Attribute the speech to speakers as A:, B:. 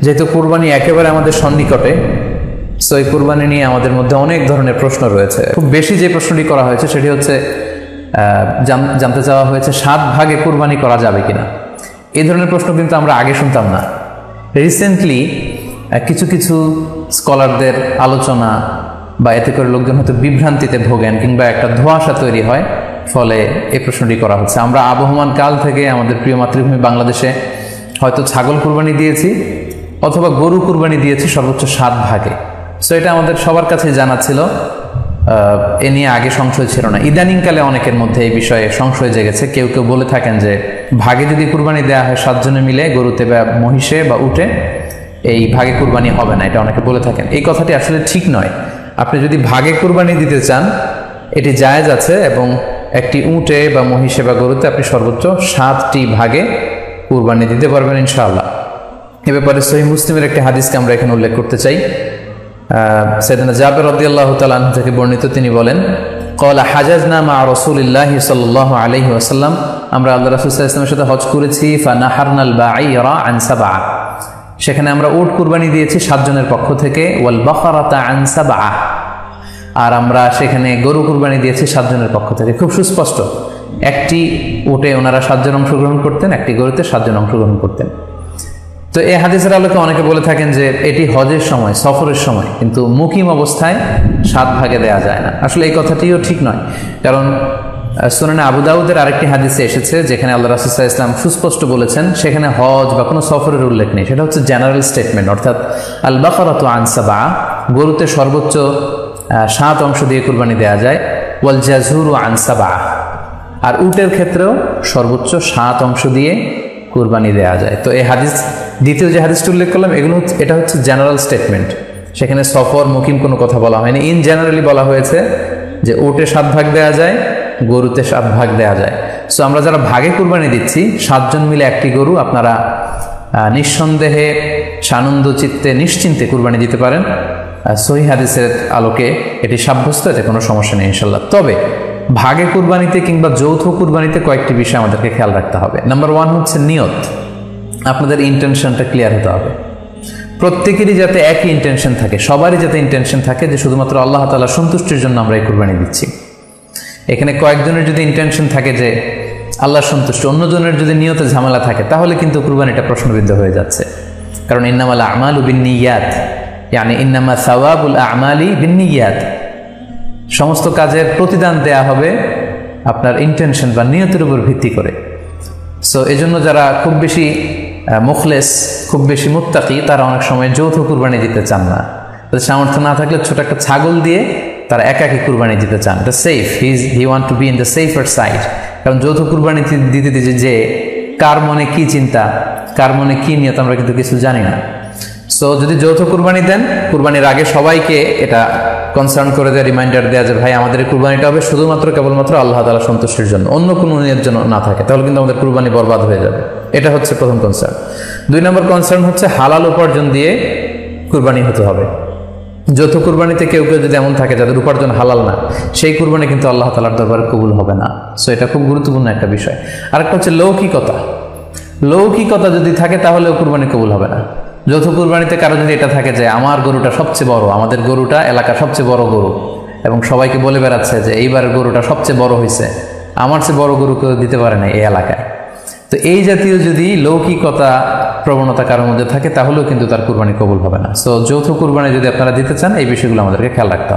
A: যেহেতু কুরবানি একেবারে আমাদের সন্নিকটে, সো এই কুরবানি নিয়ে আমাদের মধ্যে অনেক ধরনের প্রশ্ন রয়েছে। খুব বেশি যে প্রশ্নটি করা হয়েছে সেটি হচ্ছে জানতে চাওয়া হয়েছে 7 ভাগে কুরবানি করা যাবে কিনা। এই ধরনের প্রশ্ন কিন্তু আমরা আগে শুনতাম না। রিসেন্টলি কিছু কিছু স্কলারদের আলোচনা বা এতে করে লোকজন হয়তো বিভ্রান্তিতে ভোগেন কিংবা একটা ধোঁয়াশা তৈরি হয়, ফলে এই প্রশ্নটি করা হচ্ছে। আমরা আবহমান কাল থেকে আমাদের প্রিয় মাতৃভূমি বাংলাদেশে হয়তো ছাগল কুরবানি দিয়েছি অথবা গরু কুরবানি দিয়েছি সর্বোচ্চ 7 ভাগে। সো এটা আমাদের সবার কাছে জানা ছিল, এ নিয়ে আগে সংশয় ছিল না। ইদানিংকালে অনেকের মধ্যে এই বিষয়ে সংশয় জেগেছে। কেউ কেউ বলে থাকেন যে ভাগে যদি কুরবানি দেওয়া হয় 7 জনে মিলে গরুতে বা মহিষে বা উটে, এই ভাগে কুরবানি হবে না, এটা অনেকে বলে থাকেন। এই কথাটি আসলে ঠিক নয়। আপনি যদি ভাগে কুরবানি দিতে চান এটি জায়েজ আছে, এবং একটি উটে বা মহিষে বা গরুতে আপনি সর্বোচ্চ 7টি ভাগে কুরবানি দিতে পারবেন ইনশাআল্লাহ। এ ব্যাপারে সহিহ মুসলিমের একটি হাদিসকে আমরা এখানে উল্লেখ করতে চাই। সাইয়েদনা জাবের রাদিয়াল্লাহু তাআলা আনহু থেকে বর্ণিত, তিনি বলেন, ক্বালা হাজাজনা মা রাসূলিল্লাহি সাল্লাল্লাহু আলাইহি ওয়াসাল্লাম, আমরা আল্লাহর রাসূল সাল্লাল্লাহু আলাইহি ওয়াসাল্লামের সাথে হজ করেছি। ফানাহারনাল বাঈরা আন সাবআ, সেখানে আমরা উট কুরবানি দিয়েছি 7 জনের পক্ষ থেকে। ওয়াল বাকারাতা আন সাবআ, আর আমরা সেখানে গরু কুরবানি দিয়েছি 7 জনের পক্ষ থেকে। খুব সুস্পষ্ট, একটি উটে ওনারা 7 জন অংশগ্রহণ করতেন, একটি গরুতে 7 জন অংশগ্রহণ করতেন। তো এই হাদিসের আলোকে অনেকে বলে থাকেন যে এটি হজের সময়, সফরের সময়, কিন্তু মুকিম অবস্থায় 7 ভাগে দেয়া যায় না। আসলে এই কথাটিও ঠিক নয়, কারণ সুনানে আবু দাউদের আরেকটি হাদিসে এসেছে যেখানে আল্লাহ রাসূল সাল্লাল্লাহু আলাইহি ওয়াসাল্লাম সুস্পষ্ট বলেছেন, সেখানে হজ বা কোনো সফরের উল্লেখ নেই। সেটা হচ্ছে জেনারেল স্টেটমেন্ট, অর্থাৎ আল বাকারাতু আন সাবআ, গরুতে সর্বোচ্চ 7 অংশ দিয়ে কুরবানি দেয়া যায়। ওয়াল জাযুরু আন সাবআ, আর উটের ক্ষেত্রেও সর্বোচ্চ 7 অংশ দিয়ে কুরবানি দেয়া যায়। তো এই হাদিস, দ্বিতীয় যে হাদিসটি উল্লেখ করলাম, এটা হচ্ছে জেনারেল স্টেটমেন্ট। সেখানে সফর মুকিম কোনো কথা বলা হয়নি। ইন জেনারেলি বলা হয়েছে যে উটে 7 ভাগ দেয়া যায়, গরুতে 7 ভাগ দেয়া যায়। সো আমরা যারা ভাগে কুরবানি দিচ্ছি 7 জন মিলে একটি গরু, আপনারা নিঃসন্দেহে সানন্দ চিত্তে নিশ্চিন্তে কুরবানি দিতে পারেন। সহিহ হাদিসের আলোকে এটি সাব্যস্ত, এতে কোনো সমস্যা নেই ইনশাল্লাহ। তবে ভাগে কুরবানিতে কিংবা যৌথ কুরবানিতে কয়েকটি বিষয় আমাদেরকে খেয়াল রাখতে হবে। নাম্বার 1 হচ্ছে নিয়ত। আপনাদের ইন্টেনশনটা ক্লিয়ার হতে হবে। প্রত্যেকেরই যাতে একই ইন্টেনশন থাকে, সবারই যাতে ইন্টেনশন থাকে যে শুধুমাত্র আল্লাহ তাআলার সন্তুষ্টির জন্য আমরা এই কুরবানি দিচ্ছি। এখানে কয়েকজনের যদি ইন্টেনশন থাকে যে আল্লাহর সন্তুষ্টি, অন্যজনের যদি নিয়তে ঝামেলা থাকে, তাহলে কিন্তু কুরবানিটা প্রশ্নবিদ্ধ হয়ে যাচ্ছে। কারণ ইন্নামাল আমালু বিন্নিয়াত, ইয়ানি ইন্নামা সাওয়াবুল আমালি বিন্নিয়াত, সমস্ত কাজের প্রতিদান দেয়া হবে আপনার ইন্টেনশন বা নিয়তের উপর ভিত্তি করে। সো এজন্য যারা খুব বেশি মুখলেস, খুব বেশি মুত্তাকি, তারা অনেক সময় যৌথ কুরবানি দিতে চান না। তাদের সামর্থ্য না থাকলে ছোট একটা ছাগল দিয়ে তারা একাকি কুরবানি দিতে চান। এটা safe, he want to be in the safer side. কারণ যৌথ কুরবানি দিতে দিতে যে কার মনে কি চিন্তা, কার মনে কি নিয়ত, আমরা কিন্তু কিছু জানি না। সো যদি যৌথ কুরবানি দেন, কুরবানির আগে সবাইকে এটা কনসার্ন করে দেয়, রিমাইন্ডার দেওয়া যে ভাই আমাদের কুরবানিটা হবে শুধুমাত্র কেবলমাত্র আল্লাহ তাআলা সন্তুষ্টির জন্য, অন্য কোনো নিয়তের জন্য না থাকে, তাহলে কিন্তু আমাদের কুরবানি বরবাদ হয়ে যাবে। এটা হচ্ছে প্রথম কনসার্ন। 2 নম্বর কনসার্ন হচ্ছে হালাল উপার্জন দিয়ে কুরবানি হতে হবে। যৌথ কুরবানিতে কেউ কেউ যদি এমন থাকে যাদের উপার্জন হালাল না, সেই কুরবানি কিন্তু আল্লাহ তাআলার দরবারে কবুল হবে না। সো এটা খুব গুরুত্বপূর্ণ একটা বিষয়। আরেকটা হচ্ছে লৌকিকতা। লৌকিকতা যদি থাকে তাহলেও কুরবানি কবুল হবে না। যৌথ কুরবানিতে কারো যদি এটা থাকে যে আমার গরুটা সবচেয়ে বড়, আমাদের গরুটা এলাকার সবচেয়ে বড় গরু, এবং সবাইকে বলে বেড়াচ্ছে যে এইবারের গরুটা সবচেয়ে বড় হয়েছে, আমার চেয়ে বড় গরু কেউ দিতে পারে না এই এলাকায়। তো এই জাতীয় যদি লৌকিকতা প্রবণতা কারোর মধ্যে থাকে, তাহলেও কিন্তু তার কুরবানি কবুল হবে না। সো যৌথ কুরবানি যদি আপনারা দিতে চান, এই বিষয়গুলো আমাদেরকে খেয়াল রাখতে হবে।